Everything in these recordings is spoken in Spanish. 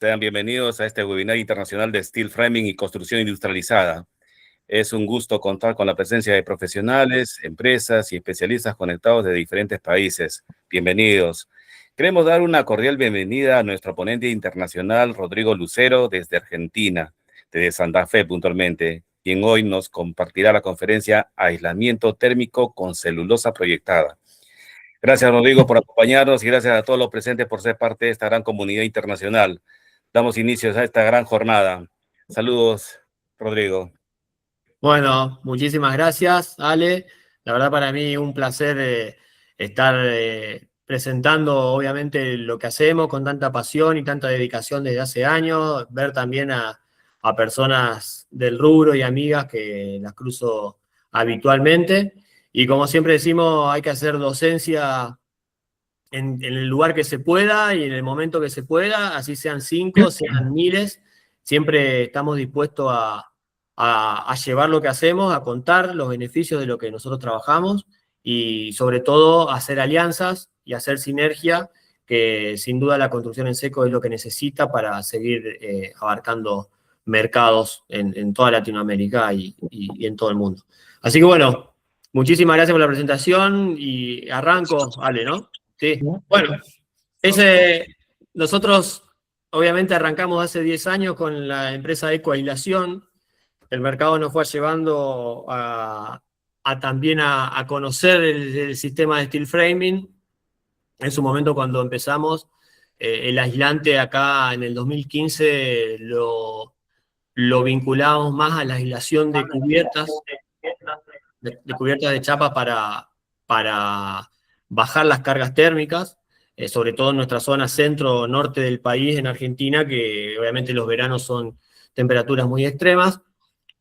Sean bienvenidos a este webinar internacional de Steel Framing y Construcción Industrializada. Es un gusto contar con la presencia de profesionales, empresas y especialistas conectados de diferentes países. Bienvenidos. Queremos dar una cordial bienvenida a nuestro ponente internacional, Rodrigo Lucero, desde Argentina, desde Santa Fe puntualmente, quien hoy nos compartirá la conferencia Aislamiento térmico con celulosa proyectada. Gracias, Rodrigo, por acompañarnos y gracias a todos los presentes por ser parte de esta gran comunidad internacional. Damos inicio a esta gran jornada. Saludos, Rodrigo. Bueno, muchísimas gracias, Ale. La verdad para mí un placer estar presentando obviamente lo que hacemos con tanta pasión y tanta dedicación desde hace años, ver también a personas del rubro y amigas que las cruzo habitualmente. Y como siempre decimos, hay que hacer docencia en el lugar que se pueda y en el momento que se pueda, así sean 5, sean miles, siempre estamos dispuestos a llevar lo que hacemos, a contar los beneficios de lo que nosotros trabajamos y sobre todo hacer alianzas y hacer sinergia, que sin duda la construcción en seco es lo que necesita para seguir abarcando mercados en toda Latinoamérica y en todo el mundo. Así que bueno, muchísimas gracias por la presentación y arranco, Ale, ¿no? Sí, bueno, nosotros obviamente arrancamos hace 10 años con la empresa Ecoaislación. El mercado nos fue llevando también a conocer el sistema de steel framing. En su momento cuando empezamos, el aislante acá en el 2015 lo vinculamos más a la aislación de cubiertas, de cubiertas de chapa para bajar las cargas térmicas, sobre todo en nuestra zona centro-norte del país, en Argentina, que obviamente los veranos son temperaturas muy extremas.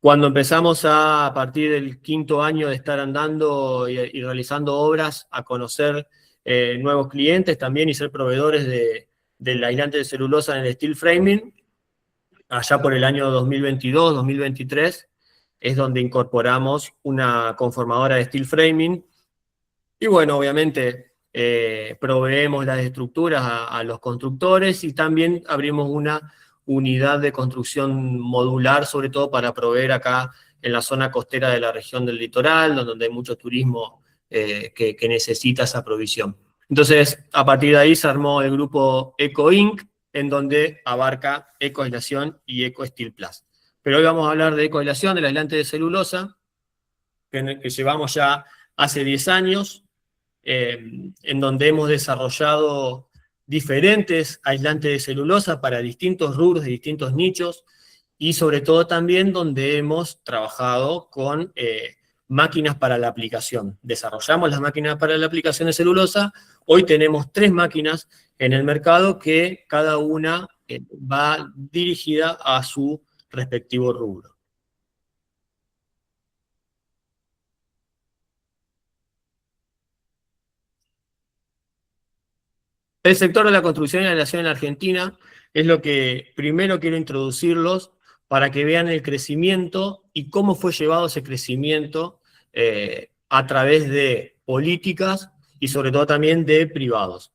Cuando empezamos a partir del 5.º año de estar andando y realizando obras, a conocer nuevos clientes también y ser proveedores del aislante de celulosa en el steel framing, allá por el año 2022, 2023, es donde incorporamos una conformadora de steel framing. Y bueno, obviamente proveemos las estructuras a los constructores y también abrimos una unidad de construcción modular, sobre todo para proveer acá en la zona costera de la región del litoral, donde hay mucho turismo que necesita esa provisión. Entonces, a partir de ahí se armó el grupo Eco Inc., en donde abarca Ecoaislación y Eco Steel Plus. Pero hoy vamos a hablar de ecoaislación, del aislante de celulosa, que llevamos ya hace 10 años, en donde hemos desarrollado diferentes aislantes de celulosa para distintos rubros y distintos nichos, y sobre todo también donde hemos trabajado con máquinas para la aplicación. Desarrollamos las máquinas para la aplicación de celulosa. Hoy tenemos 3 máquinas en el mercado que cada una va dirigida a su respectivo rubro. El sector de la construcción y la aislación en Argentina es lo que primero quiero introducirlos para que vean el crecimiento y cómo fue llevado ese crecimiento a través de políticas y sobre todo también de privados.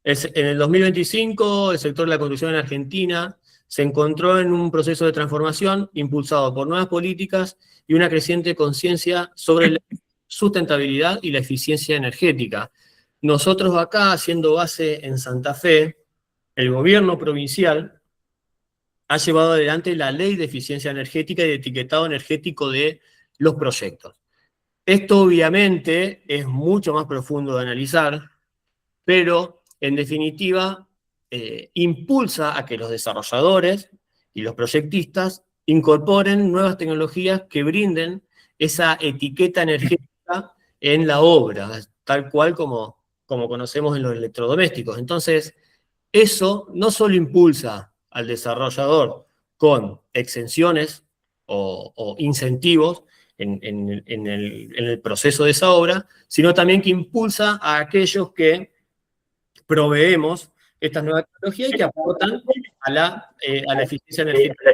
En el 2025, el sector de la construcción en Argentina se encontró en un proceso de transformación impulsado por nuevas políticas y una creciente conciencia sobre la sustentabilidad y la eficiencia energética. Nosotros acá, haciendo base en Santa Fe, el gobierno provincial ha llevado adelante la ley de eficiencia energética y de etiquetado energético de los proyectos. Esto obviamente es mucho más profundo de analizar, pero en definitiva impulsa a que los desarrolladores y los proyectistas incorporen nuevas tecnologías que brinden esa etiqueta energética en la obra, tal cual como conocemos en los electrodomésticos. Entonces, eso no solo impulsa al desarrollador con exenciones o incentivos en el proceso de esa obra, sino también que impulsa a aquellos que proveemos estas nuevas tecnologías y que aportan a la eficiencia energética.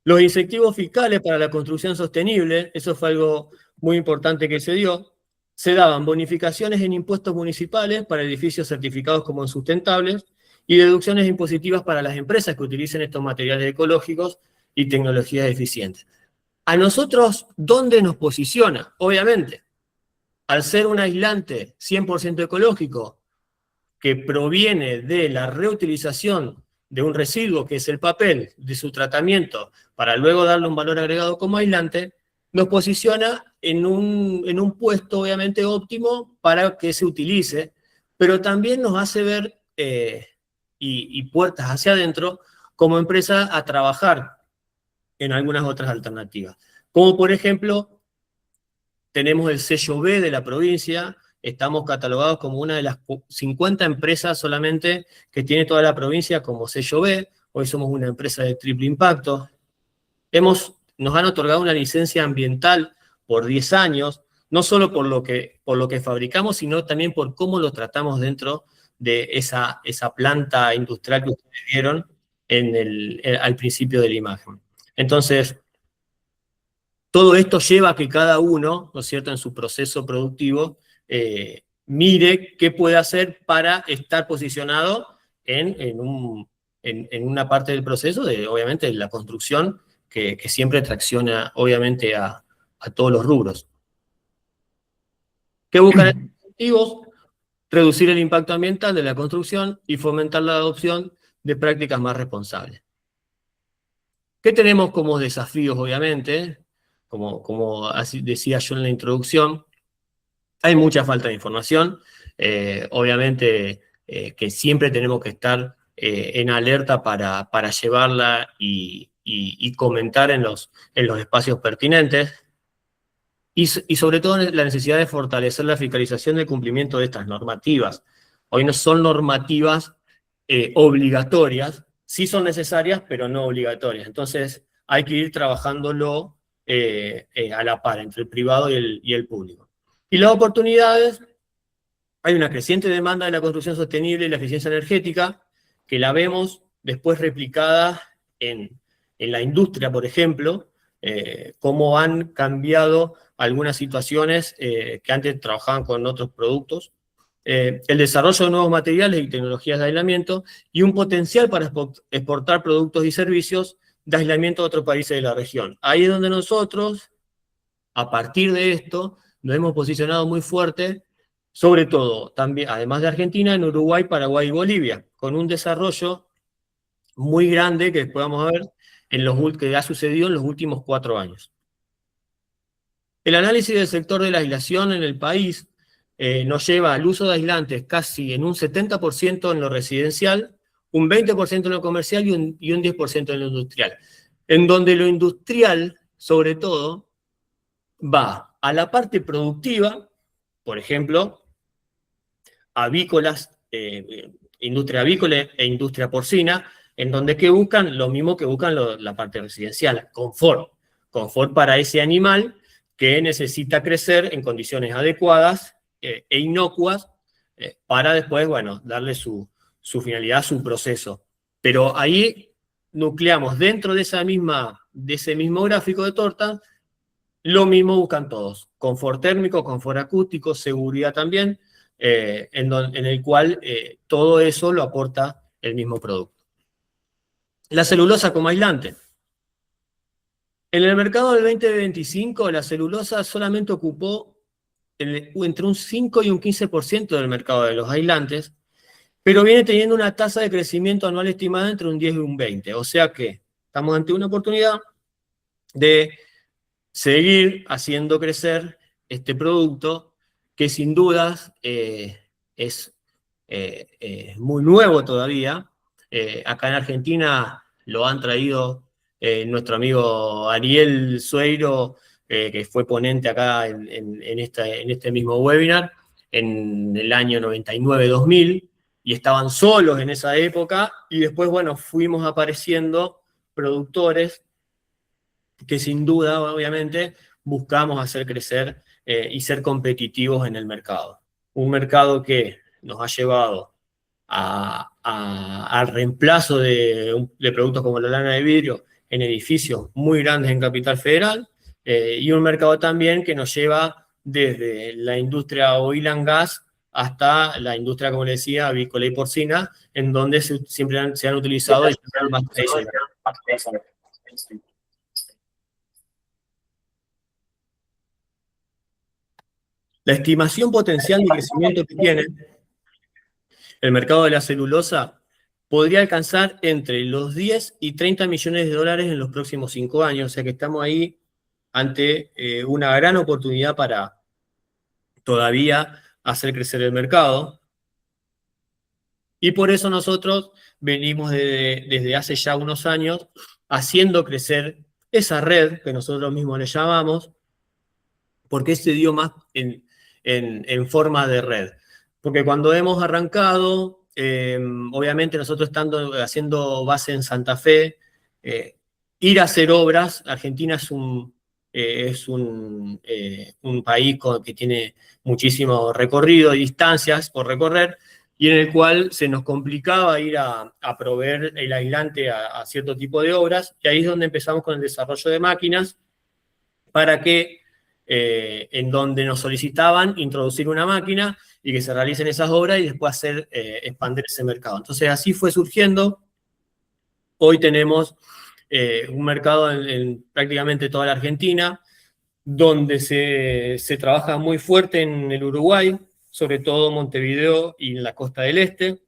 Los incentivos fiscales para la construcción sostenible, eso fue algo muy importante que se dio. se daban bonificaciones en impuestos municipales para edificios certificados como sustentables y deducciones impositivas para las empresas que utilicen estos materiales ecológicos y tecnologías eficientes. A nosotros, ¿dónde nos posiciona? Obviamente, al ser un aislante 100% ecológico que proviene de la reutilización de un residuo que es el papel, de su tratamiento, para luego darle un valor agregado como aislante, nos posiciona en un puesto obviamente óptimo para que se utilice, pero también nos hace ver y puertas hacia adentro como empresa a trabajar en algunas otras alternativas. Como por ejemplo, tenemos el sello B de la provincia, estamos catalogados como una de las 50 empresas solamente que tiene toda la provincia como sello B, hoy somos una empresa de triple impacto. Nos han otorgado una licencia ambiental por 10 años, no solo por lo que fabricamos, sino también por cómo lo tratamos dentro de esa planta industrial que ustedes vieron al principio de la imagen. Entonces, todo esto lleva a que cada uno, ¿no es cierto?, en su proceso productivo, mire qué puede hacer para estar posicionado en una parte del proceso, obviamente, la construcción, que siempre tracciona, obviamente, a todos los rubros. ¿Qué buscan estos objetivos? Reducir el impacto ambiental de la construcción y fomentar la adopción de prácticas más responsables. ¿Qué tenemos como desafíos, obviamente? Como así decía yo en la introducción, hay mucha falta de información, obviamente que siempre tenemos que estar en alerta para llevarla y comentar en los espacios pertinentes, y sobre todo la necesidad de fortalecer la fiscalización del cumplimiento de estas normativas. Hoy no son normativas obligatorias, sí son necesarias, pero no obligatorias. Entonces hay que ir trabajándolo a la par entre el privado y el público. Y las oportunidades, hay una creciente demanda de la construcción sostenible y la eficiencia energética, que la vemos después replicada en la industria, por ejemplo, cómo han cambiado algunas situaciones que antes trabajaban con otros productos, el desarrollo de nuevos materiales y tecnologías de aislamiento, y un potencial para exportar productos y servicios de aislamiento a otros países de la región. Ahí es donde nosotros, a partir de esto, nos hemos posicionado muy fuerte, sobre todo, también, además de Argentina, en Uruguay, Paraguay y Bolivia, con un desarrollo muy grande que podamos ver que ha sucedido en los últimos 4 años. El análisis del sector de la aislación en el país nos lleva al uso de aislantes casi en un 70% en lo residencial, un 20% en lo comercial y un 10% en lo industrial. En donde lo industrial, sobre todo, va a la parte productiva, por ejemplo, avícolas, industria avícola e industria porcina, en donde ¿qué buscan? Lo mismo que buscan la parte residencial, confort. Confort para ese animal que necesita crecer en condiciones adecuadas e inocuas para después, bueno, darle su finalidad, su proceso. Pero ahí nucleamos dentro de ese mismo gráfico de torta, lo mismo buscan todos. Confort térmico, confort acústico, seguridad también, en el cual todo eso lo aporta el mismo producto. La celulosa como aislante. En el mercado del 2025, la celulosa solamente ocupó entre un 5 y un 15% del mercado de los aislantes, pero viene teniendo una tasa de crecimiento anual estimada entre un 10 y un 20. O sea que estamos ante una oportunidad de seguir haciendo crecer este producto que sin dudas es muy nuevo todavía. Acá en Argentina lo han traído nuestro amigo Ariel Sueiro, que fue ponente acá en este mismo webinar, en el año 99-2000, y estaban solos en esa época, y después, bueno, fuimos apareciendo productores que sin duda, obviamente, buscamos hacer crecer y ser competitivos en el mercado. Un mercado que nos ha llevado al reemplazo de productos como la lana de vidrio en edificios muy grandes en Capital Federal, y un mercado también que nos lleva desde la industria oil and gas hasta la industria, como le decía, avícola y porcina, en donde siempre se han utilizado más tradicionales. La estimación potencial de crecimiento que tiene el mercado de la celulosa podría alcanzar entre los 10 y 30 millones de dólares en los próximos 5 años, o sea que estamos ahí ante una gran oportunidad para todavía hacer crecer el mercado. Y por eso nosotros venimos desde hace ya unos años haciendo crecer esa red que nosotros mismos le llamamos, porque se dio más en forma de red. Porque cuando hemos arrancado, obviamente nosotros haciendo base en Santa Fe, ir a hacer obras, Argentina es un país que tiene muchísimo recorrido y distancias por recorrer, y en el cual se nos complicaba ir a proveer el aislante a cierto tipo de obras, y ahí es donde empezamos con el desarrollo de máquinas, para que en donde nos solicitaban introducir una máquina y que se realicen esas obras y después expandir ese mercado. Entonces así fue surgiendo. Hoy tenemos un mercado en prácticamente toda la Argentina, donde se trabaja muy fuerte en el Uruguay, sobre todo Montevideo y en la costa del este.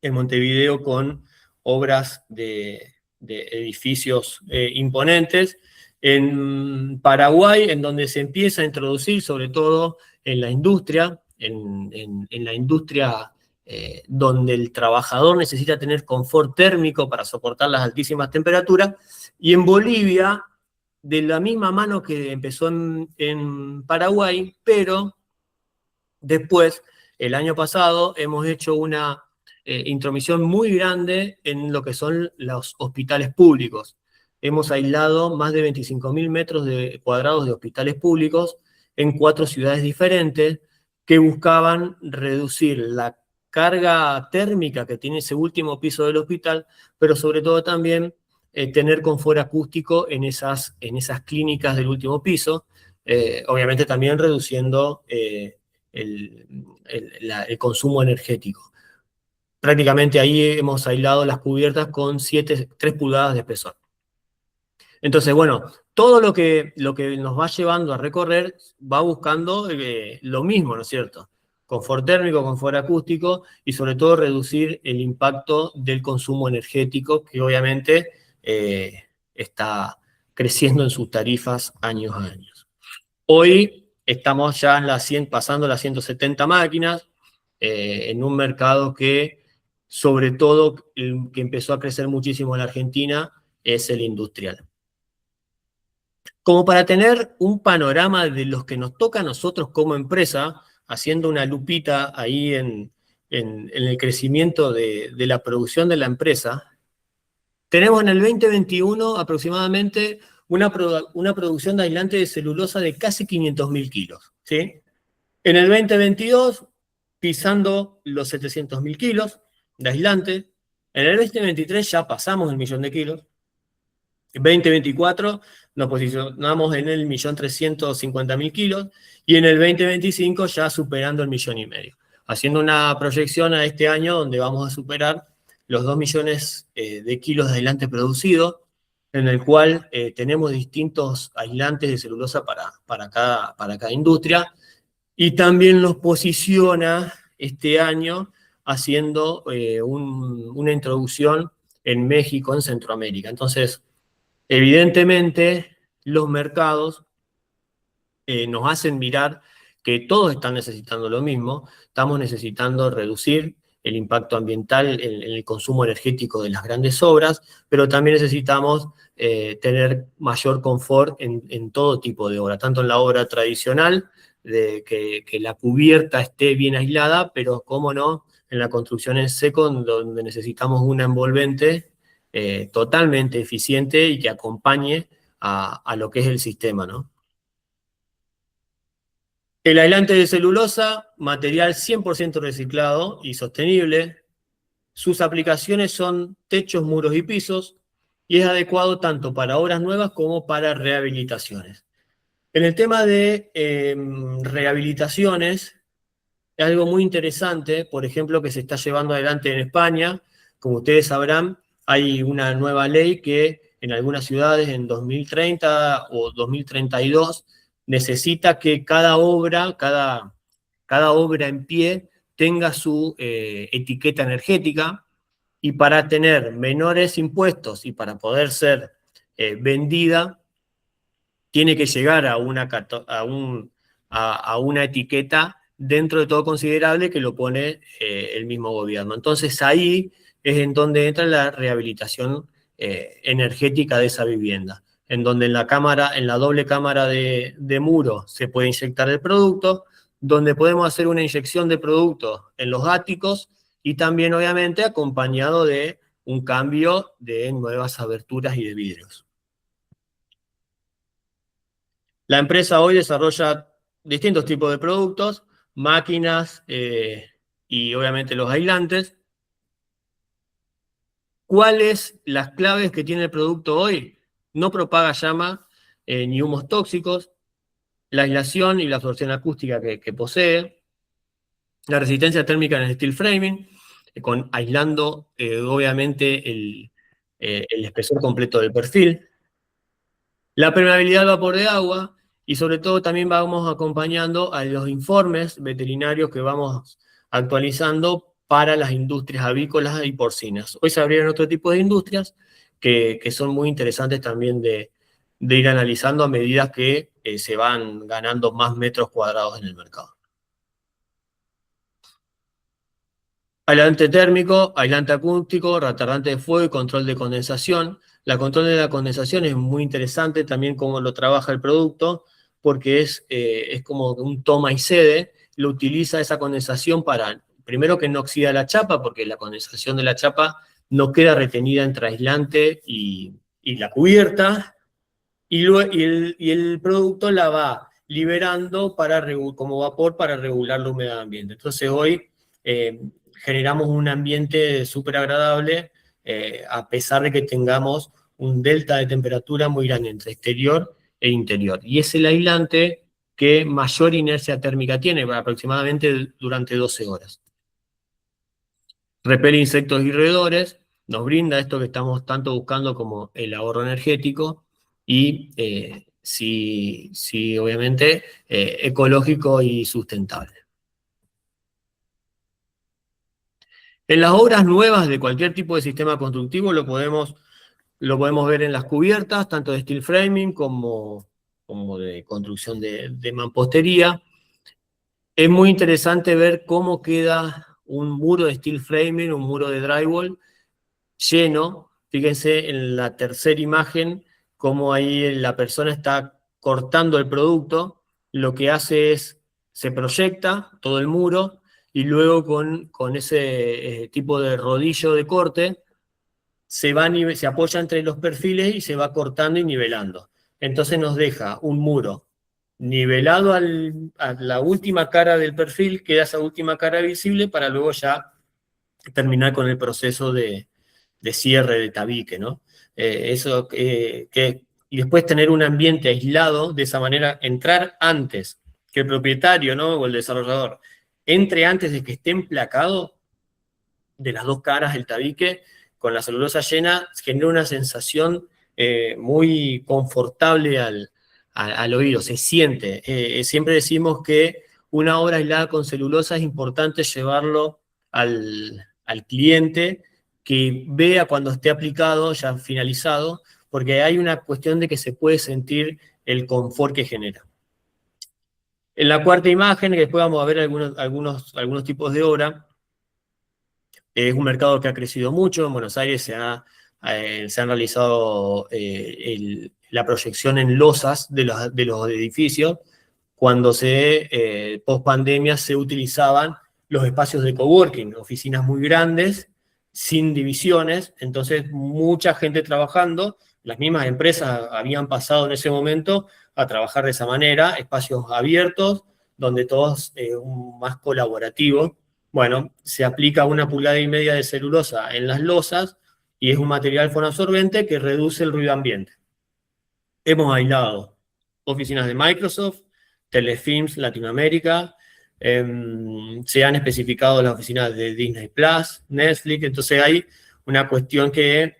En Montevideo con obras de edificios imponentes. En Paraguay, en donde se empieza a introducir, sobre todo en la industria, en la industria donde el trabajador necesita tener confort térmico para soportar las altísimas temperaturas, y en Bolivia, de la misma mano que empezó en Paraguay, pero después, el año pasado, hemos hecho una intromisión muy grande en lo que son los hospitales públicos. Hemos aislado más de 25.000 metros cuadrados de hospitales públicos en 4 ciudades diferentes que buscaban reducir la carga térmica que tiene ese último piso del hospital, pero sobre todo también tener confort acústico en esas clínicas del último piso, obviamente también reduciendo el consumo energético. Prácticamente ahí hemos aislado las cubiertas con 3 pulgadas de espesor. Entonces, bueno, todo lo que nos va llevando a recorrer va buscando lo mismo, ¿no es cierto? Confort térmico, confort acústico y sobre todo reducir el impacto del consumo energético, que obviamente está creciendo en sus tarifas años a años. Hoy estamos ya pasando las 170 máquinas, en un mercado que, sobre todo, el que empezó a crecer muchísimo en la Argentina, es el industrial. Como para tener un panorama de los que nos toca a nosotros como empresa, haciendo una lupita ahí en el crecimiento de la producción de la empresa, tenemos en el 2021 aproximadamente una producción de aislante de celulosa de casi 500.000 kilos, ¿sí? En el 2022, pisando los 700.000 kilos de aislante. En el 2023 ya pasamos el 1.000.000 de kilos. En 2024 nos posicionamos en el 1.350.000 kilos. Y en el 2025 ya superando el 1.500.000. Haciendo una proyección a este año donde vamos a superar los 2 millones de kilos de aislante producido, en el cual tenemos distintos aislantes de celulosa para cada industria, y también nos posiciona este año haciendo una introducción en México, en Centroamérica. Entonces, evidentemente, los mercados nos hacen mirar que todos están necesitando lo mismo. Estamos necesitando reducir el impacto ambiental en el consumo energético de las grandes obras, pero también necesitamos tener mayor confort en todo tipo de obra, tanto en la obra tradicional, de que la cubierta esté bien aislada, pero cómo no, en la construcción en seco, donde necesitamos una envolvente totalmente eficiente y que acompañe a lo que es el sistema, ¿no? El aislante de celulosa, material 100% reciclado y sostenible. Sus aplicaciones son techos, muros y pisos, y es adecuado tanto para obras nuevas como para rehabilitaciones. En el tema de rehabilitaciones, es algo muy interesante, por ejemplo, que se está llevando adelante en España. Como ustedes sabrán, hay una nueva ley que en algunas ciudades en 2030 o 2032 necesita que cada obra en pie tenga su etiqueta energética, y para tener menores impuestos y para poder ser vendida, tiene que llegar a una etiqueta dentro de todo considerable que lo pone el mismo gobierno. Entonces ahí es en donde entra la rehabilitación energética de esa vivienda, en donde en la doble cámara de muro se puede inyectar el producto, donde podemos hacer una inyección de producto en los áticos y también obviamente acompañado de un cambio de nuevas aberturas y de vidrios. La empresa hoy desarrolla distintos tipos de productos, máquinas y obviamente los aislantes. ¿Cuáles las claves que tiene el producto hoy? No propaga llama ni humos tóxicos, la aislación y la absorción acústica que posee, la resistencia térmica en el steel framing, aislando obviamente el espesor completo del perfil, la permeabilidad al vapor de agua, y sobre todo también vamos acompañando a los informes veterinarios que vamos actualizando para las industrias avícolas y porcinas. Hoy se abrieron otro tipo de industrias que son muy interesantes también de ir analizando a medida que se van ganando más metros cuadrados en el mercado. Aislante térmico, aislante acústico, retardante de fuego y control de condensación. La control de la condensación es muy interesante también cómo lo trabaja el producto, porque es como un toma y cede. Lo utiliza esa condensación para, primero, que no oxida la chapa, porque la condensación de la chapa no queda retenida entre aislante y la cubierta, y el producto la va liberando como vapor para regular la humedad ambiente. Entonces hoy generamos un ambiente súper agradable, a pesar de que tengamos un delta de temperatura muy grande entre exterior e interior. Y es el aislante que mayor inercia térmica tiene, aproximadamente durante 12 horas. Repele insectos y roedores, nos brinda esto que estamos tanto buscando como el ahorro energético y sí, obviamente ecológico y sustentable. En las obras nuevas de cualquier tipo de sistema constructivo lo podemos ver en las cubiertas, tanto de steel framing como de construcción de mampostería. Es muy interesante ver cómo queda un muro de steel framing, un muro de drywall lleno. Fíjense en la tercera imagen cómo ahí la persona está cortando el producto. Lo que hace es, se proyecta todo el muro y luego con ese tipo de rodillo de corte se apoya entre los perfiles y se va cortando y nivelando. Entonces nos deja un muro nivelado a la última cara del perfil, queda esa última cara visible para luego ya terminar con el proceso de cierre de tabique, ¿no? Y después tener un ambiente aislado, de esa manera entrar antes que el propietario, ¿no? O el desarrollador entre antes de que esté emplacado de las dos caras del tabique con la celulosa llena, genera una sensación muy confortable al oído, se siente. Siempre decimos que una obra aislada con celulosa es importante llevarlo al cliente, que vea cuando esté aplicado, ya finalizado, porque hay una cuestión de que se puede sentir el confort que genera. En la cuarta imagen, que después vamos a ver algunos tipos de obra, es un mercado que ha crecido mucho. En Buenos Aires se han realizado la proyección en losas de los edificios. Cuando post pandemia se utilizaban los espacios de coworking, oficinas muy grandes, sin divisiones, entonces mucha gente trabajando. Las mismas empresas habían pasado en ese momento a trabajar de esa manera, espacios abiertos, donde todos más colaborativos. Bueno, se aplica 1,5 pulgadas de celulosa en las losas y es un material fonoabsorbente que reduce el ruido ambiente. Hemos aislado oficinas de Microsoft, Telefilms Latinoamérica, se han especificado las oficinas de Disney Plus, Netflix, entonces hay una cuestión que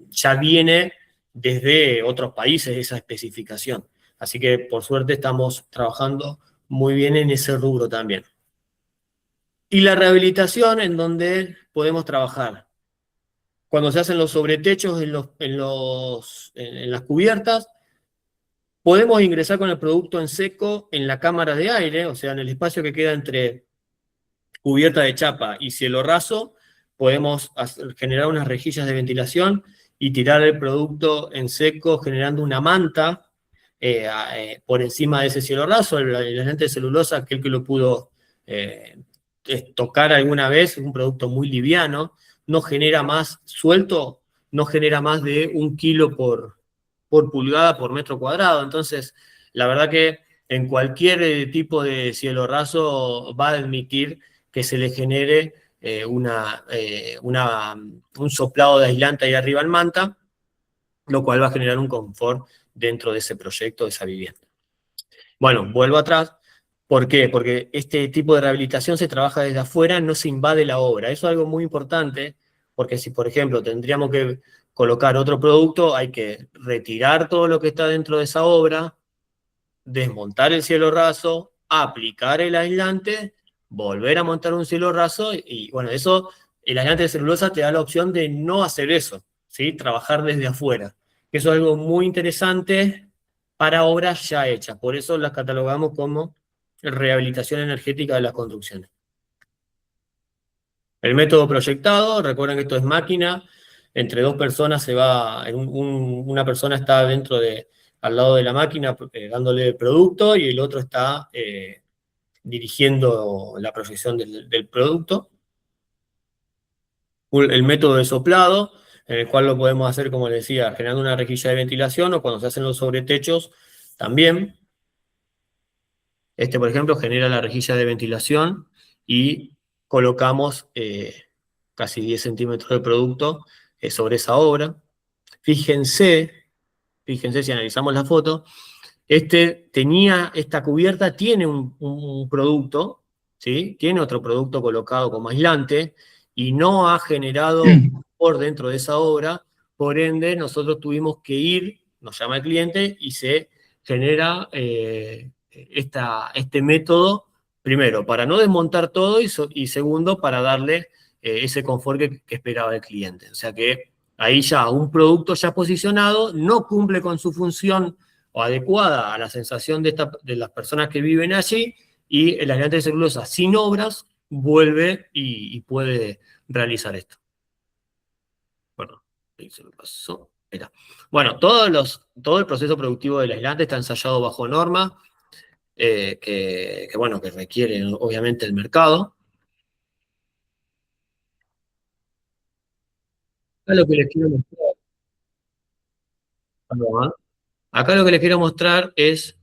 ya viene desde otros países esa especificación. Así que por suerte estamos trabajando muy bien en ese rubro también. Y la rehabilitación en donde podemos trabajar. Cuando se hacen los sobretechos en las cubiertas, podemos ingresar con el producto en seco en la cámara de aire, o sea, en el espacio que queda entre cubierta de chapa y cielo raso, podemos generar unas rejillas de ventilación y tirar el producto en seco generando una manta por encima de ese cielo raso. El aislante de celulosa, aquel que lo pudo tocar alguna vez, es un producto muy liviano, no genera más suelto, no genera más de 1 kilo por pulgada por metro cuadrado. Entonces, la verdad que en cualquier tipo de cielo raso va a admitir que se le genere un soplado de aislante ahí arriba en manta, lo cual va a generar un confort dentro de ese proyecto, de esa vivienda. Bueno, vuelvo atrás. ¿Por qué? Porque este tipo de rehabilitación se trabaja desde afuera, no se invade la obra. Eso es algo muy importante, porque si, por ejemplo, tendríamos que colocar otro producto, hay que retirar todo lo que está dentro de esa obra, desmontar el cielo raso, aplicar el aislante, volver a montar un cielo raso, y bueno, eso, el aislante de celulosa te da la opción de no hacer eso, ¿sí? Trabajar desde afuera. Eso es algo muy interesante para obras ya hechas, por eso las catalogamos como rehabilitación energética de las construcciones. El método proyectado, recuerden que esto es máquina, entre dos personas se va, una persona está al lado de la máquina dándole el producto y el otro está dirigiendo la proyección del producto. El método de soplado, en el cual lo podemos hacer, como les decía, generando una rejilla de ventilación o cuando se hacen los sobretechos también. Este, por ejemplo, genera la rejilla de ventilación y colocamos casi 10 centímetros de producto sobre esa obra. Fíjense si analizamos la foto, esta cubierta tiene un producto, ¿sí? Tiene otro producto colocado como aislante y no ha generado por dentro de esa obra, por ende nosotros tuvimos que ir, nos llama el cliente y se genera este método, primero, para no desmontar todo y segundo, para darle ese confort que esperaba el cliente. O sea que ahí ya un producto ya posicionado no cumple con su función o adecuada a la sensación de las personas que viven allí, y el aislante de celulosa sin obras vuelve y puede realizar esto. Bueno, ahí se me pasó. Mira. Bueno, todo el proceso productivo del aislante está ensayado bajo norma, bueno, que requiere obviamente el mercado. Acá lo que les quiero mostrar, perdón, acá lo que les quiero mostrar es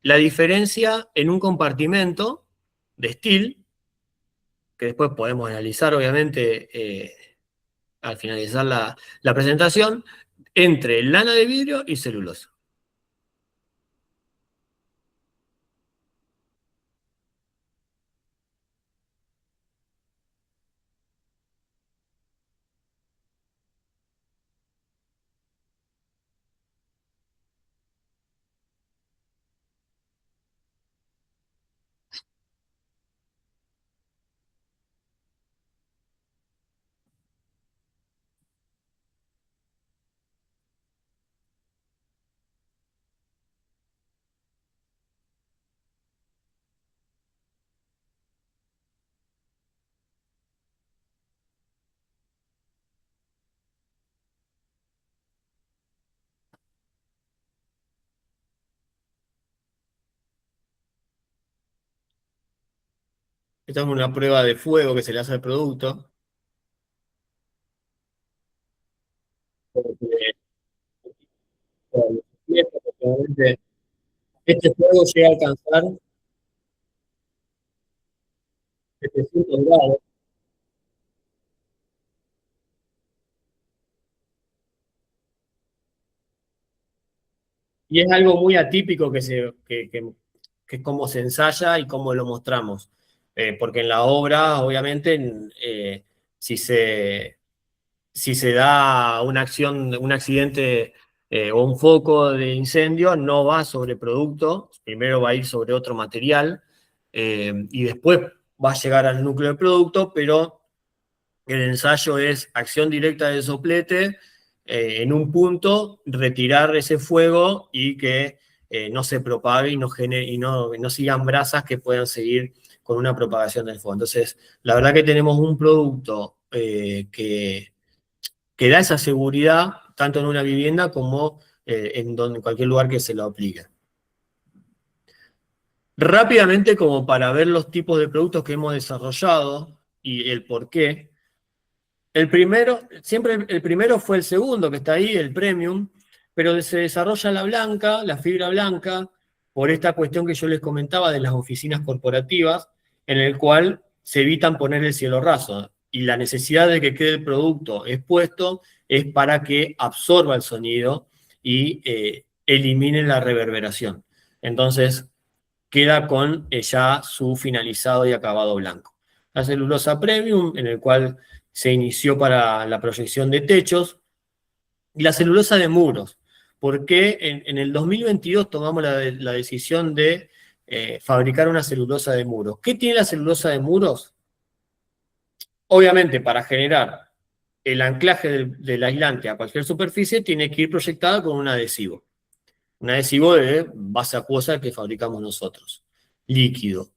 la diferencia en un compartimento de steel, que después podemos analizar, obviamente, al finalizar la presentación, entre lana de vidrio y celulosa. Esta es una prueba de fuego que se le hace al producto. Este fuego llega a alcanzar 700 grados. y es algo muy atípico que cómo se ensaya y cómo lo mostramos. Porque en la obra, obviamente, si se, si se da una acción, un accidente o un foco de incendio, no va sobre producto, primero va a ir sobre otro material y después va a llegar al núcleo del producto, pero el ensayo es acción directa del soplete en un punto, retirar ese fuego y que no se propague y no sigan brasas que puedan seguir con una propagación del fuego. Entonces, la verdad que tenemos un producto que da esa seguridad tanto en una vivienda como en cualquier lugar que se lo aplique. Rápidamente, como para ver los tipos de productos que hemos desarrollado y el por qué. Siempre el primero fue el segundo, que está ahí, el premium, pero se desarrolla la blanca, la fibra blanca, por esta cuestión que yo les comentaba de las oficinas corporativas, en el cual se evitan poner el cielo raso. Y la necesidad de que quede el producto expuesto es para que absorba el sonido y elimine la reverberación. Entonces, queda con ya su finalizado y acabado blanco. La celulosa premium, en el cual se inició para la proyección de techos, y la celulosa de muros, porque en el 2022 tomamos la decisión de fabricar una celulosa de muros. ¿Qué tiene la celulosa de muros? Obviamente, para generar el anclaje del aislante a cualquier superficie, tiene que ir proyectada con un adhesivo de base acuosa que fabricamos nosotros, líquido.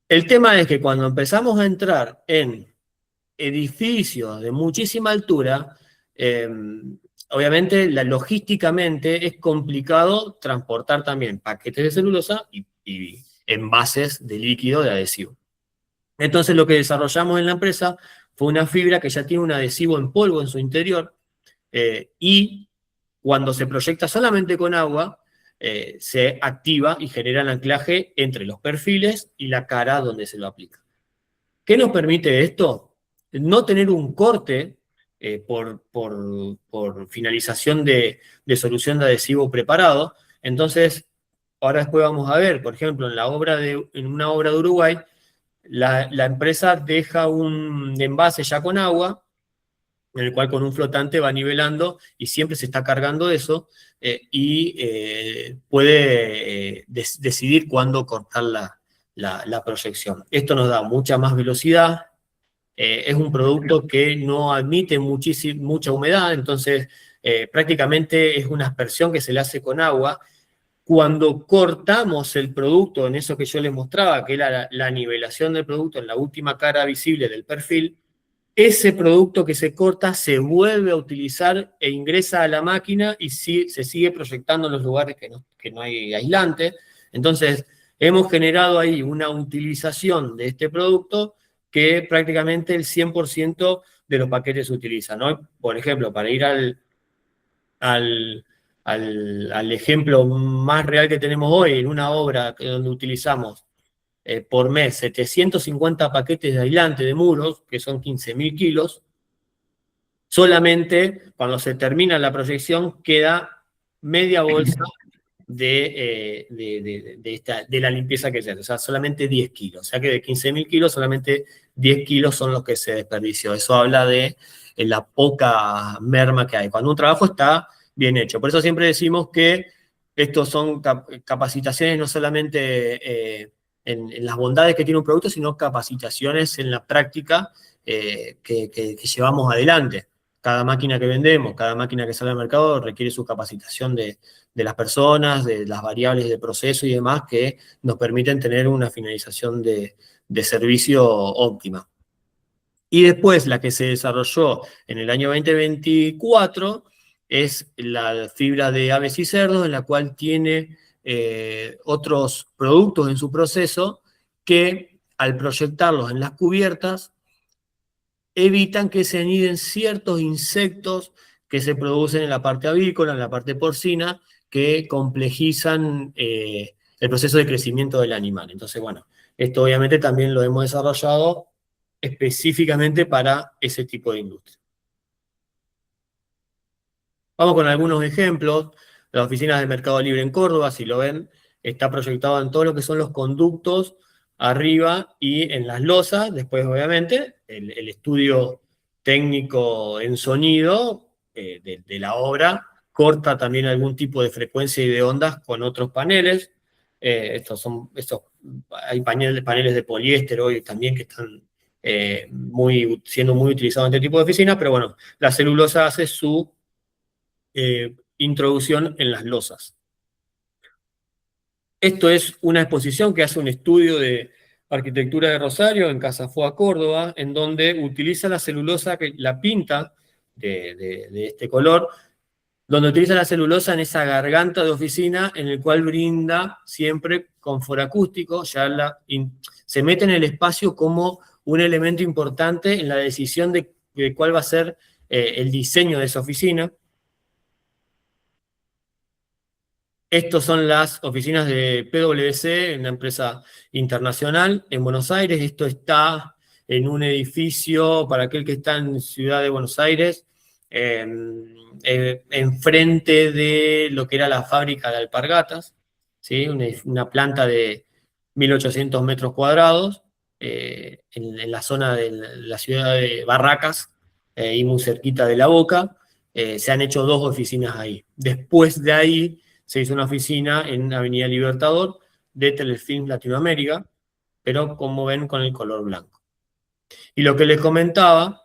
El tema es que cuando empezamos a entrar en edificios de muchísima altura, obviamente logísticamente es complicado transportar también paquetes de celulosa y envases de líquido de adhesivo. Entonces lo que desarrollamos en la empresa fue una fibra que ya tiene un adhesivo en polvo en su interior y cuando se proyecta solamente con agua, se activa y genera el anclaje entre los perfiles y la cara donde se lo aplica. ¿Qué nos permite esto? No tener un corte por finalización de solución de adhesivo preparado. Entonces, ahora después vamos a ver, por ejemplo, en una obra de Uruguay, la empresa deja un envase ya con agua, en el cual con un flotante va nivelando y siempre se está cargando eso y puede decidir cuándo cortar la proyección. Esto nos da mucha más velocidad, es un producto que no admite mucha humedad, entonces prácticamente es una aspersión que se le hace con agua. Cuando cortamos el producto, en eso que yo les mostraba, que era la nivelación del producto en la última cara visible del perfil, ese producto que se corta se vuelve a utilizar e ingresa a la máquina y se sigue proyectando en los lugares que no hay aislante. Entonces, hemos generado ahí una utilización de este producto que prácticamente el 100% de los paquetes se utilizan, ¿no? Por ejemplo, para ir al, al ejemplo más real que tenemos hoy, en una obra donde utilizamos por mes 750 paquetes de aislante de muros, que son 15.000 kilos, solamente cuando se termina la proyección queda media bolsa de la limpieza que se hace, o sea, solamente 10 kilos. O sea que de 15.000 kilos, solamente 10 kilos son los que se desperdició. Eso habla de la poca merma que hay. Cuando un trabajo está bien hecho. Por eso siempre decimos que estos son capacitaciones no solamente en las bondades que tiene un producto, sino capacitaciones en la práctica que llevamos adelante. Cada máquina que vendemos, cada máquina que sale al mercado requiere su capacitación de las personas, de las variables de proceso y demás que nos permiten tener una finalización de servicio óptima. Y después la que se desarrolló en el año 2024 es la fibra de aves y cerdos, en la cual tiene otros productos en su proceso que al proyectarlos en las cubiertas evitan que se aniden ciertos insectos que se producen en la parte avícola, en la parte porcina, que complejizan el proceso de crecimiento del animal. Entonces, bueno, esto obviamente también lo hemos desarrollado específicamente para ese tipo de industria. Vamos con algunos ejemplos. las oficinas de Mercado Libre en Córdoba, si lo ven, está proyectado en todo lo que son los conductos arriba y en las losas. Después, obviamente, el estudio técnico en sonido de la obra corta también algún tipo de frecuencia y de ondas con otros paneles. Hay paneles de poliéster hoy también que están siendo muy utilizados en este tipo de oficinas, pero bueno, la celulosa hace su introducción en las losas. Esto es una exposición que hace un estudio de arquitectura de Rosario en Casa Foa, Córdoba, en donde utiliza la celulosa, la pinta de este color, donde utiliza la celulosa en esa garganta de oficina, en el cual brinda siempre confort acústico, se mete en el espacio como un elemento importante en la decisión de cuál va a ser el diseño de esa oficina. Estas son las oficinas de PwC, una empresa internacional en Buenos Aires. Esto está en un edificio, para aquel que está en Ciudad de Buenos Aires, enfrente de lo que era la fábrica de Alpargatas, ¿sí? Una planta de 1.800 metros cuadrados, en la zona de la ciudad de Barracas, y muy cerquita de La Boca. Se han hecho 2 oficinas ahí. Después de ahí se hizo una oficina en Avenida Libertador de Telefilm Latinoamérica, pero como ven con el color blanco. Y lo que les comentaba,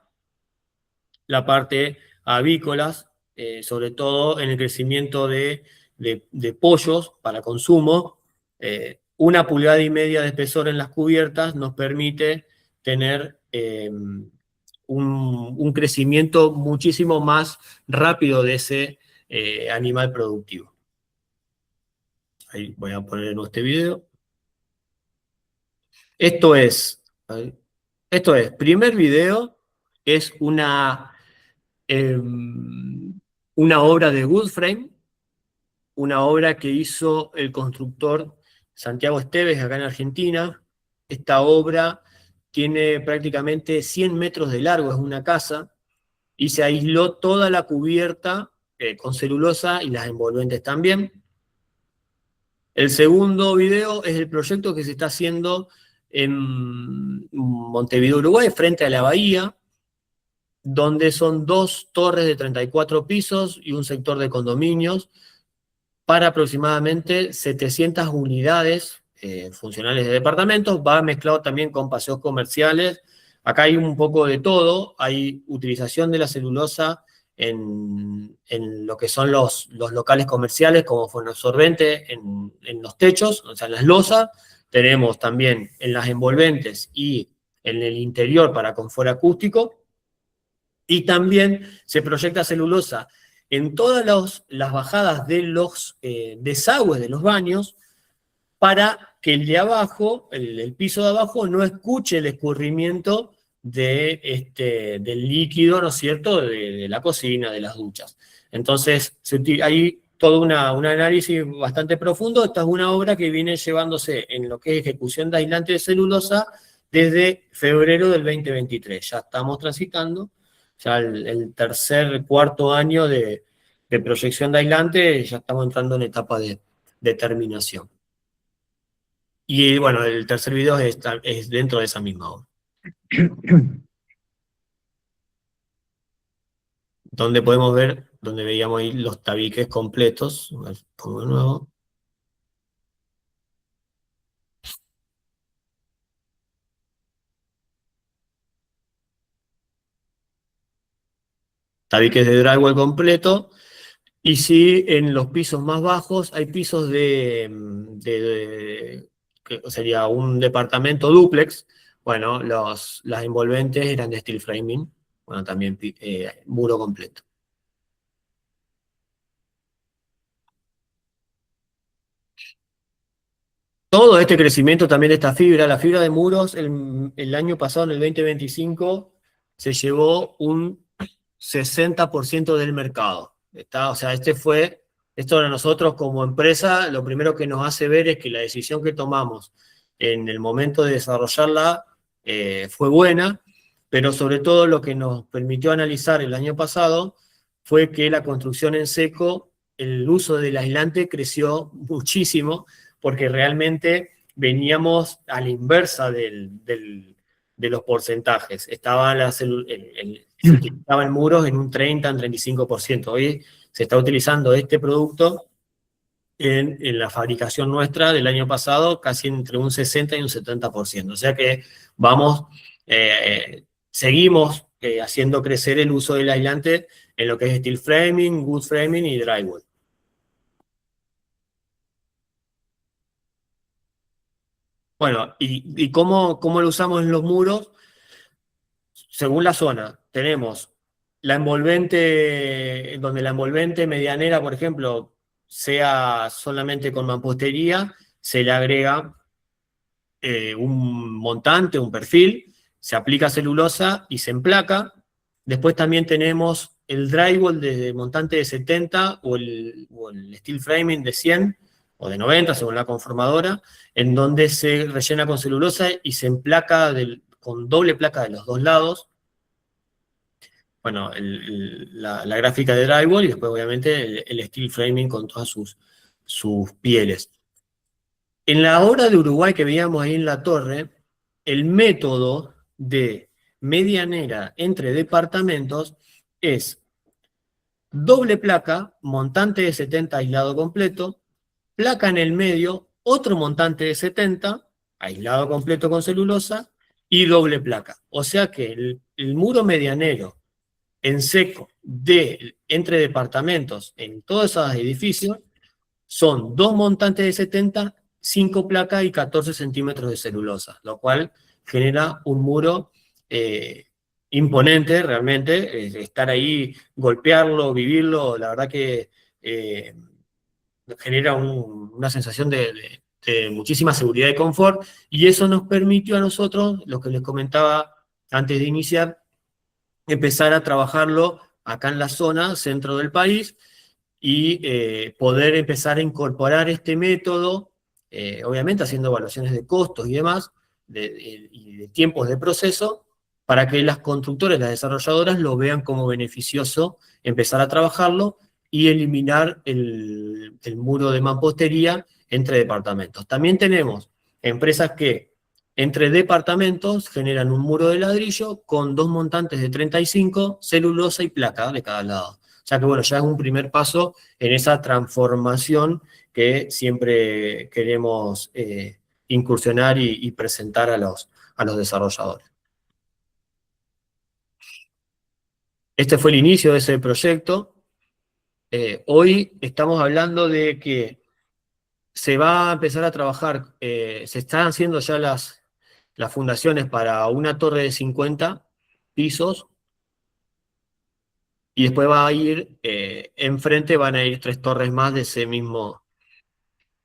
la parte avícolas, sobre todo en el crecimiento de pollos para consumo, 1,5 pulgadas de espesor en las cubiertas nos permite tener un crecimiento muchísimo más rápido de ese animal productivo. Ahí voy a poner en este video. Esto es, primer video, es una obra de wood frame, una obra que hizo el constructor Santiago Esteves acá en Argentina. Esta obra tiene prácticamente 100 metros de largo, es una casa, y se aisló toda la cubierta con celulosa y las envolventes también. El segundo video es el proyecto que se está haciendo en Montevideo, Uruguay, frente a la bahía, donde son 2 torres de 34 pisos y un sector de condominios para aproximadamente 700 unidades funcionales de departamentos. Va mezclado también con paseos comerciales. Acá hay un poco de todo. Hay utilización de la celulosa en lo que son los locales comerciales como fonoabsorbente en los techos, o sea, en las losas. Tenemos también en las envolventes y en el interior para confort acústico. Y también se proyecta celulosa en todas las bajadas de los desagües de los baños, para que el de abajo, el piso de abajo, no escuche el escurrimiento del líquido, ¿no es cierto?, de la cocina, de las duchas. Entonces, hay todo un análisis bastante profundo. Esta es una obra que viene llevándose en lo que es ejecución de aislante de celulosa desde febrero del 2023. Ya estamos transitando, ya el cuarto año de proyección de aislante, ya estamos entrando en etapa de terminación. Y bueno, el tercer video es dentro de esa misma obra. Donde podemos ver, donde veíamos ahí los tabiques completos. A ver, pongo de nuevo. Tabiques de drywall completo. Y sí, en los pisos más bajos hay pisos que sería un departamento dúplex. Bueno, las envolventes eran de steel framing. Bueno, también muro completo. Todo este crecimiento también de esta fibra, la fibra de muros, el año pasado, en el 2025, se llevó un 60% del mercado. O sea, esto para nosotros como empresa, lo primero que nos hace ver es que la decisión que tomamos en el momento de desarrollarla fue buena, pero sobre todo lo que nos permitió analizar el año pasado fue que la construcción en seco el uso del aislante creció muchísimo porque realmente veníamos a la inversa de los porcentajes. Se utilizaban muros en un 30, en 35%. Hoy se está utilizando este producto en la fabricación nuestra del año pasado casi entre un 60 y un 70%. O sea que vamos, seguimos haciendo crecer el uso del aislante en lo que es steel framing, wood framing y drywall. Bueno, ¿y cómo lo usamos en los muros? Según la zona, tenemos la envolvente, donde la envolvente medianera, por ejemplo, sea solamente con mampostería, se le agrega un montante, un perfil, se aplica celulosa y se emplaca. Después también tenemos el drywall de montante de 70 o el steel framing de 100 o de 90, según la conformadora, en donde se rellena con celulosa y se emplaca con doble placa de los dos lados. Bueno, la gráfica de drywall y después obviamente el steel framing con todas sus pieles. En la obra de Uruguay que veíamos ahí en la torre, el método de medianera entre departamentos es doble placa, montante de 70 aislado completo, placa en el medio, otro montante de 70, aislado completo con celulosa, y doble placa. O sea que el muro medianero en seco entre departamentos en todos esos edificios son dos montantes de 70, 5 placas y 14 centímetros de celulosa, lo cual genera un muro imponente realmente. Estar ahí, golpearlo, vivirlo, la verdad que genera una sensación de muchísima seguridad y confort, y eso nos permitió a nosotros, lo que les comentaba antes de iniciar, empezar a trabajarlo acá en la zona centro del país y poder empezar a incorporar este método, obviamente haciendo evaluaciones de costos y demás, y de tiempos de proceso, para que las constructoras, las desarrolladoras lo vean como beneficioso empezar a trabajarlo y eliminar el muro de mampostería entre departamentos. También tenemos empresas que entre departamentos generan un muro de ladrillo con dos montantes de 35, celulosa y placa de cada lado. O sea que bueno, ya es un primer paso en esa transformación que siempre queremos incursionar y presentar a los desarrolladores. Este fue el inicio de ese proyecto. Hoy estamos hablando de que se va a empezar a trabajar, se están haciendo ya las fundaciones para una torre de 50 pisos, y después va a ir, enfrente van a ir tres torres más de ese mismo,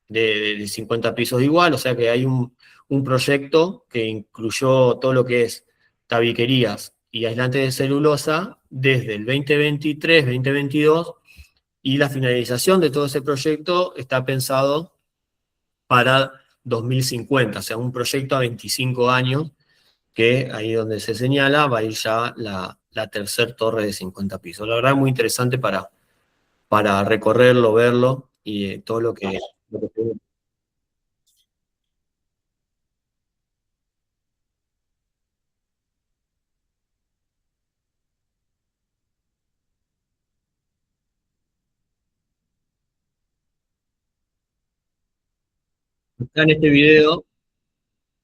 de 50 pisos igual, o sea que hay un proyecto que incluyó todo lo que es tabiquerías y aislantes de celulosa desde el 2023-2022, y la finalización de todo ese proyecto está pensado para 2050, o sea, un proyecto a 25 años, que ahí donde se señala va a ir ya la tercer torre de 50 pisos. La verdad, muy interesante para recorrerlo, verlo y todo lo que está en este video.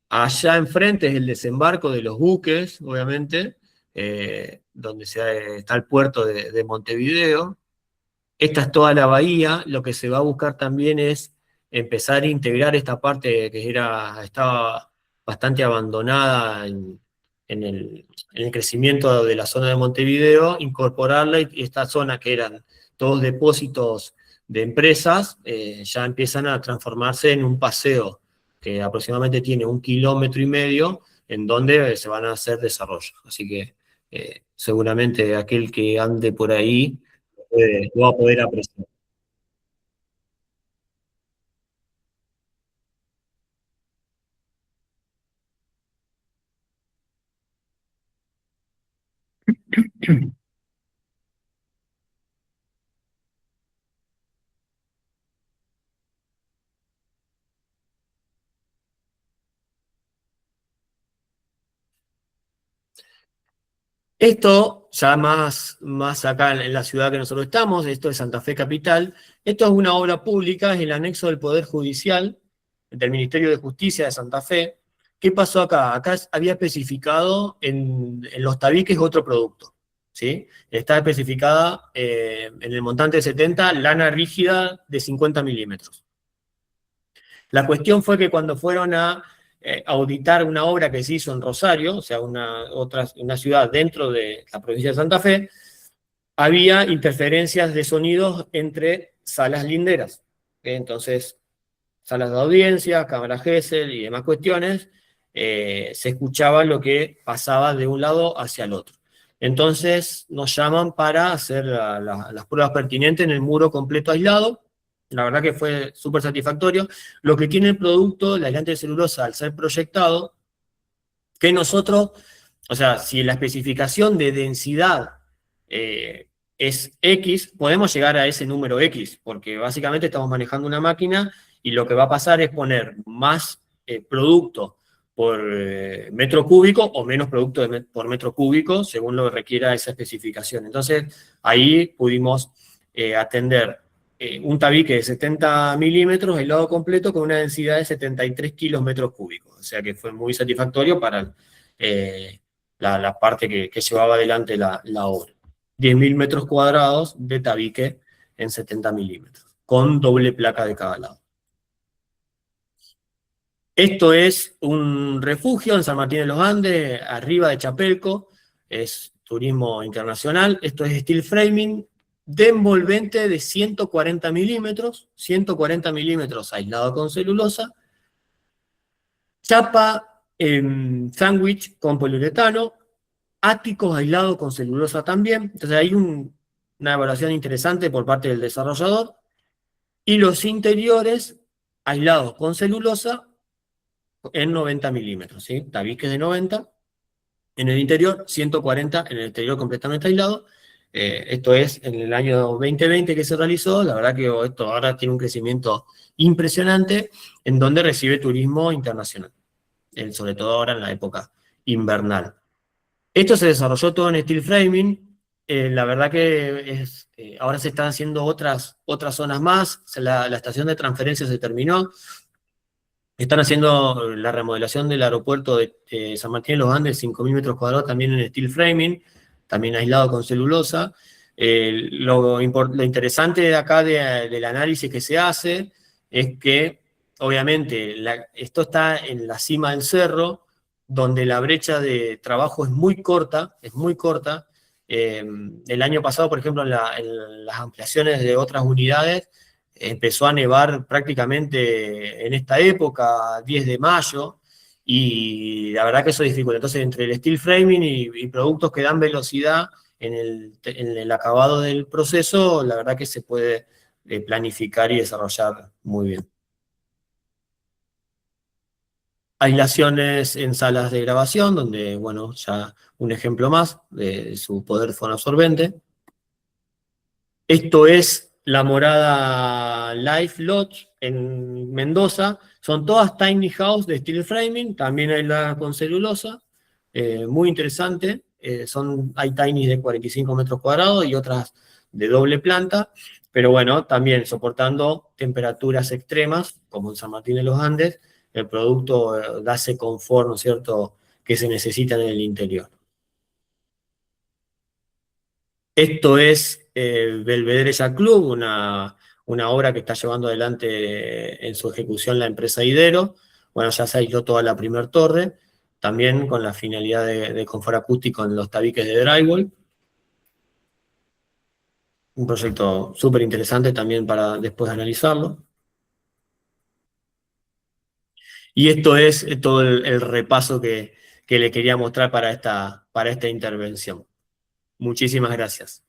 Allá enfrente es el desembarco de los buques, obviamente, donde está el puerto de Montevideo. Esta es toda la bahía. Lo que se va a buscar también es empezar a integrar esta parte que estaba bastante abandonada en el crecimiento de la zona de Montevideo, incorporarla, y esta zona que eran todos depósitos de empresas, ya empiezan a transformarse en un paseo que aproximadamente tiene 1,5 kilómetros, en donde se van a hacer desarrollos. Así que seguramente aquel que ande por ahí lo va a poder apreciar. Esto, ya más acá en la ciudad que nosotros estamos, esto es Santa Fe Capital, esto es una obra pública, es el anexo del Poder Judicial, del Ministerio de Justicia de Santa Fe. ¿Qué pasó acá? Acá había especificado en los tabiques otro producto, ¿sí? Está especificada en el montante de 70, lana rígida de 50 milímetros. La cuestión fue que cuando fueron a auditar una obra que se hizo en Rosario, o sea, una ciudad dentro de la provincia de Santa Fe, había interferencias de sonidos entre salas linderas. Entonces, salas de audiencia, cámaras Gesell y demás cuestiones, se escuchaba lo que pasaba de un lado hacia el otro. Entonces nos llaman para hacer las pruebas pertinentes en el muro completo aislado. La verdad que fue súper satisfactorio. Lo que tiene el producto, el aislante de celulosa, al ser proyectado, que nosotros, o sea, si la especificación de densidad es X, podemos llegar a ese número X, porque básicamente estamos manejando una máquina y lo que va a pasar es poner más producto por metro cúbico o menos producto por metro cúbico, según lo que requiera esa especificación. Entonces, ahí pudimos atender un tabique de 70 milímetros, aislado completo, con una densidad de 73 kilos metros cúbicos. O sea que fue muy satisfactorio para la parte que llevaba adelante la obra. 10.000 metros cuadrados de tabique en 70 milímetros, con doble placa de cada lado. Esto es un refugio en San Martín de los Andes, arriba de Chapelco, es turismo internacional. Esto es steel framing de envolvente de 140 milímetros aislado con celulosa, chapa sándwich con poliuretano, áticos aislados con celulosa también. Entonces hay una evaluación interesante por parte del desarrollador, y los interiores aislados con celulosa en 90 milímetros, ¿sí? Tabiques de 90, en el interior 140, en el exterior completamente aislado. Esto es en el año 2020 que se realizó. La verdad que esto ahora tiene un crecimiento impresionante, en donde recibe turismo internacional, sobre todo ahora en la época invernal. Esto se desarrolló todo en steel framing. La verdad que ahora se están haciendo otras zonas más. La estación de transferencia se terminó. Están haciendo la remodelación del aeropuerto de San Martín de los Andes, 5.000 metros cuadrados, también en steel framing, también aislado con celulosa. Lo interesante de acá del análisis que se hace es que, obviamente, esto está en la cima del cerro, donde la brecha de trabajo es muy corta, es muy corta. El año pasado, por ejemplo, en las ampliaciones de otras unidades, empezó a nevar prácticamente en esta época, 10 de mayo, y la verdad que eso dificulta. Entonces, entre el steel framing y productos que dan velocidad en el acabado del proceso, la verdad que se puede planificar y desarrollar muy bien. Aislaciones en salas de grabación, donde, bueno, ya un ejemplo más de su poder fonoabsorbente. Esto es la morada Life Lodge en Mendoza. Son todas tiny house de steel framing, también hay la con celulosa. Muy interesante. Hay tiny de 45 metros cuadrados y otras de doble planta, pero bueno, también soportando temperaturas extremas, como en San Martín de los Andes, el producto da ese confort, ¿no es cierto?, que se necesita en el interior. Esto es Belvedere Yacht Club, una obra que está llevando adelante en su ejecución la empresa Idero. Bueno, ya se aisló toda la primer torre, también con la finalidad de confort acústico en los tabiques de drywall. Un proyecto súper interesante también para después analizarlo. Y esto es todo el repaso que le quería mostrar para esta intervención. Muchísimas gracias.